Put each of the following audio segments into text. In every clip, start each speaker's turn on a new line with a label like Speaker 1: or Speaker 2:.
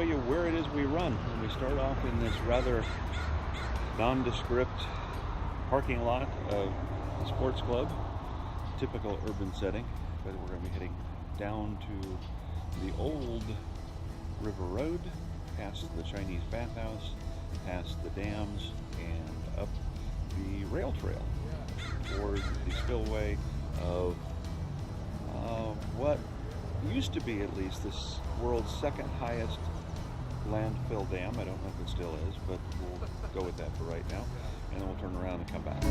Speaker 1: you where it is we run. And we start off in this rather nondescript parking lot of a sports club, typical urban setting, but we're going to be heading down to the old River Road, past the Chinese bathhouse, past the dams, and up the rail trail toward the spillway of what used to be, at least, this world's second highest landfill dam. I don't know if it still is, but we'll go with that for right now, and then we'll turn around and come back.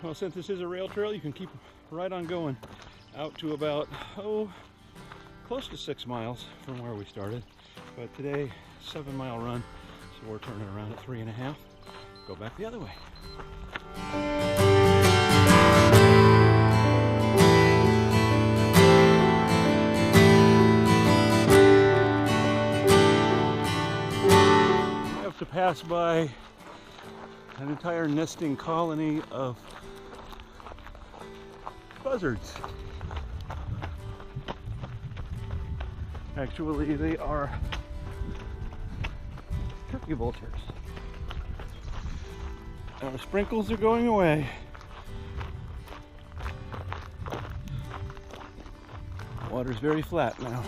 Speaker 1: Well, since this is a rail trail, you can keep right on going out to about, close to 6 miles from where we started. But today, 7-mile run, so we're turning around at 3.5. Go back the other way. I have to pass by an entire nesting colony of buzzards. Actually, they are turkey vultures. Our sprinkles are going away. Water's very flat now.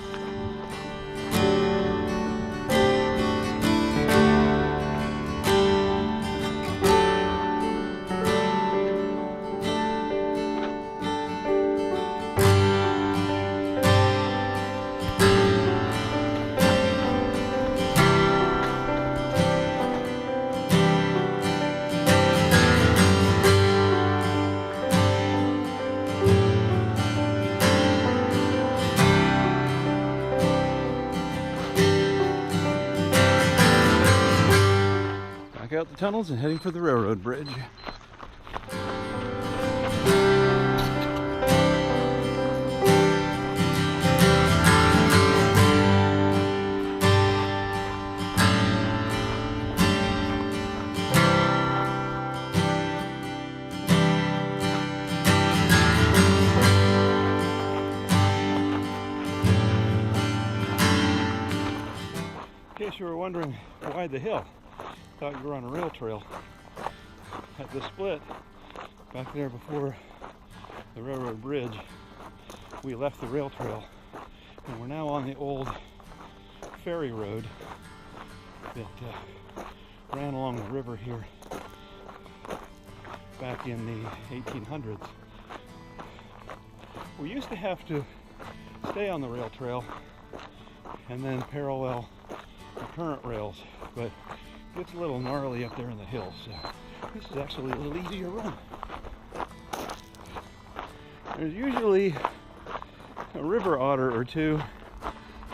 Speaker 1: Back out the tunnels and heading for the railroad bridge. In case you were wondering why the hill, thought you were on a rail trail. At the split, back there before the railroad bridge, we left the rail trail and we're now on the old ferry road that ran along the river here back in the 1800s. We used to have to stay on the rail trail and then parallel the current rails, but it gets a little gnarly up there in the hills, so this is actually a little easier run. There's usually a river otter or two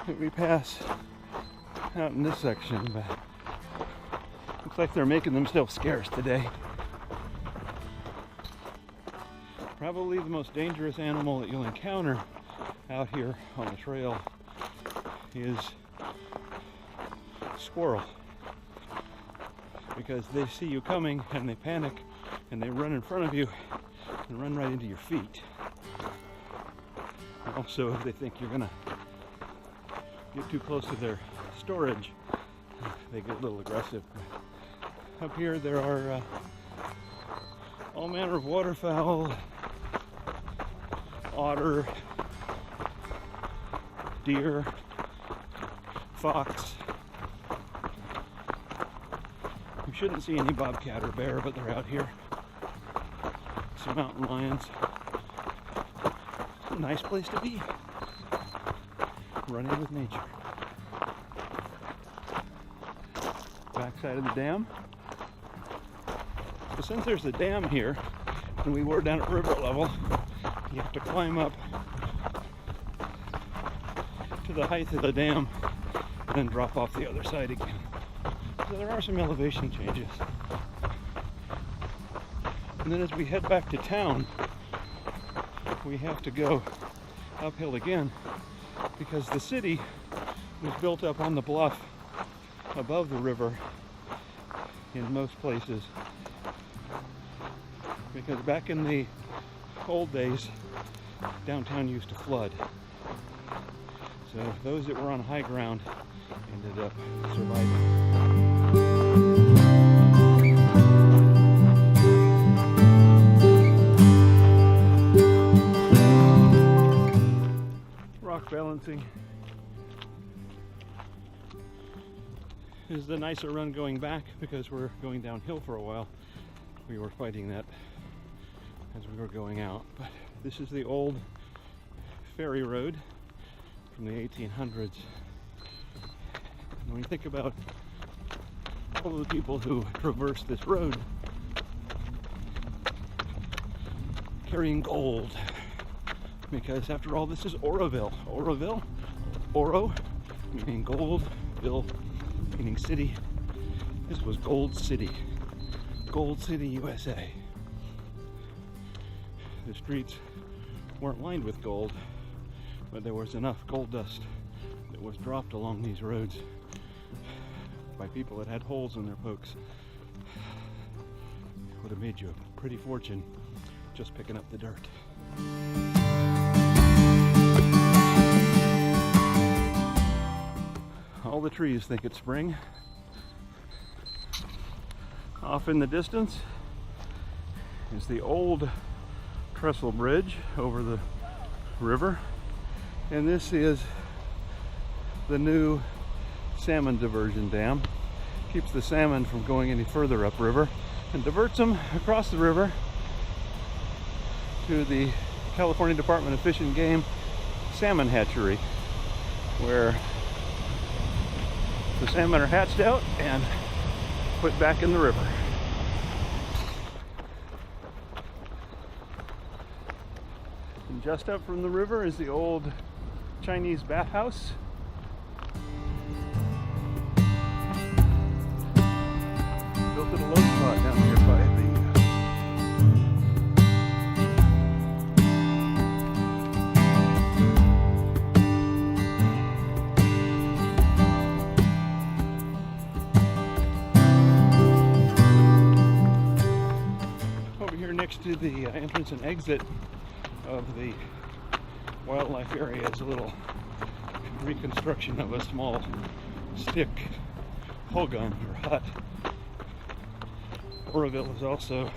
Speaker 1: that we pass out in this section, but looks like they're making themselves scarce today. Probably the most dangerous animal that you'll encounter out here on the trail is squirrel, because they see you coming and they panic and they run in front of you and run right into your feet. Also, if they think you're gonna get too close to their storage, they get a little aggressive. Up here there are all manner of waterfowl, otter, deer, fox. You shouldn't see any bobcat or bear, but they're out here. Some mountain lions. It's a nice place to be. Running with nature. Backside of the dam. So since there's a dam here, and we were down at river level, you have to climb up to the height of the dam and then drop off the other side again. So there are some elevation changes. And then as we head back to town, we have to go uphill again because the city was built up on the bluff above the river in most places. Because back in the old days, downtown used to flood. So those that were on high ground ended up surviving. Rock balancing is the nicer run going back because we're going downhill for a while. We were fighting that as we were going out, but this is the old ferry road from the 1800s. And when you think about all of the people who traversed this road carrying gold, because after all, this is Oroville. Oroville, Oro, meaning gold, Ville, meaning city. This was Gold City. Gold City, USA. The streets weren't lined with gold, but there was enough gold dust that was dropped along these roads by people that had holes in their pokes. Would have made you a pretty fortune just picking up the dirt. All the trees think it's spring. Off in the distance is the old trestle bridge over the river. And this is the new salmon diversion dam. Keeps the salmon from going any further upriver and diverts them across the river to the California Department of Fish and Game salmon hatchery, where the salmon are hatched out and put back in the river. And just up from the river is the old Chinese bathhouse. Built at a low spot down here by the over here next to the entrance and exit of the wildlife area is a little reconstruction of a small stick hogan or hut. Oroville is also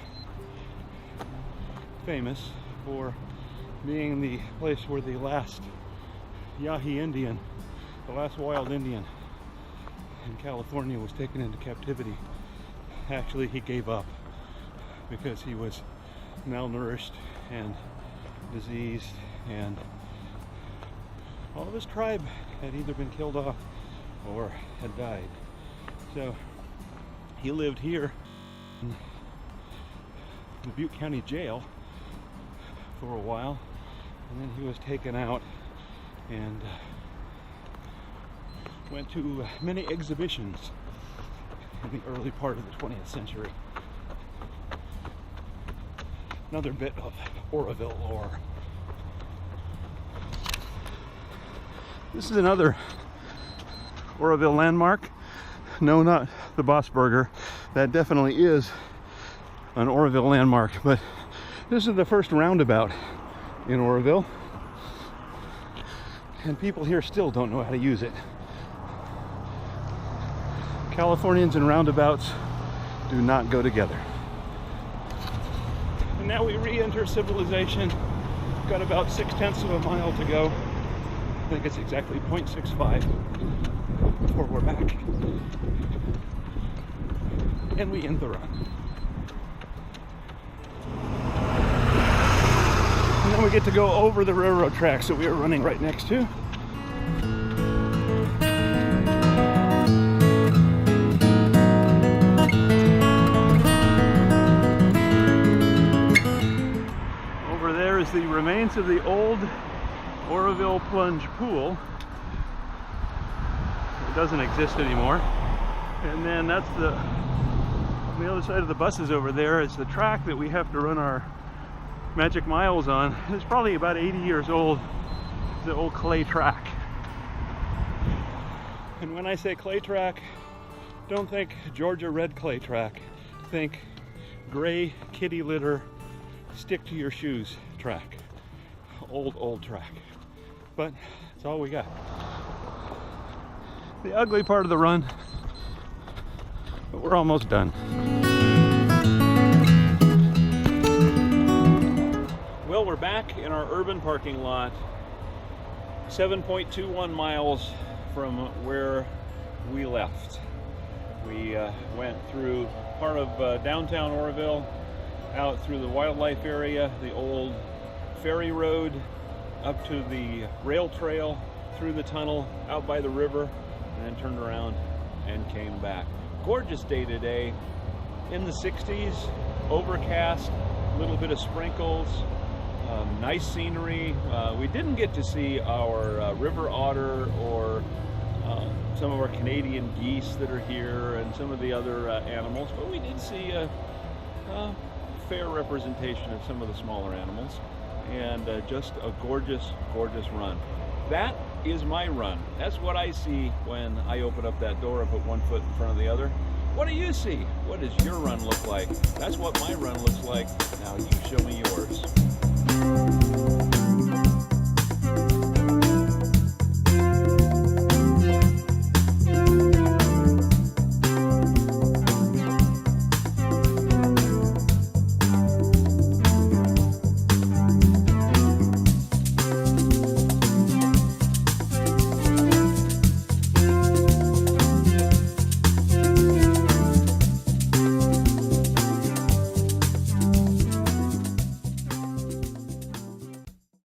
Speaker 1: famous for being the place where the last Yahi Indian, the last wild Indian in California, was taken into captivity. Actually, he gave up because he was malnourished and diseased, and all of his tribe had either been killed off or had died. So he lived here in the Butte County Jail for a while, and then he was taken out and went to many exhibitions in the early part of the 20th century. Another bit of Oroville lore. This is another Oroville landmark. No, not the Boss Burger. That definitely is an Oroville landmark, but this is the first roundabout in Oroville, and people here still don't know how to use it. Californians and roundabouts do not go together. And now we re-enter civilization. Got about 0.6 of a mile to go. I think it's exactly 0.65 before we're back. And we end the run. And then we get to go over the railroad tracks that we are running right next to. Over there is the remains of the old Oroville plunge pool. It doesn't exist anymore. And then that's on the other side of the buses over there is the track that we have to run our Magic Miles on. It's probably about 80 years old. It's the old clay track. And when I say clay track, don't think Georgia red clay track. Think gray kitty litter, stick to your shoes track. Old track. But that's all we got. The ugly part of the run, but we're almost done. Well, we're back in our urban parking lot, 7.21 miles from where we left. We went through part of downtown Oroville, out through the wildlife area, the old ferry road, up to the rail trail, through the tunnel, out by the river, and then turned around and came back. Gorgeous day today, in the 60s, overcast, a little bit of sprinkles, nice scenery. We didn't get to see our river otter or some of our Canadian geese that are here and some of the other animals, but we did see a fair representation of some of the smaller animals, and just a gorgeous run. That is my run. That's what I see when I open up that door and put one foot in front of the other. What do you see? What does your run look like? That's what my run looks like. Now you show me yours.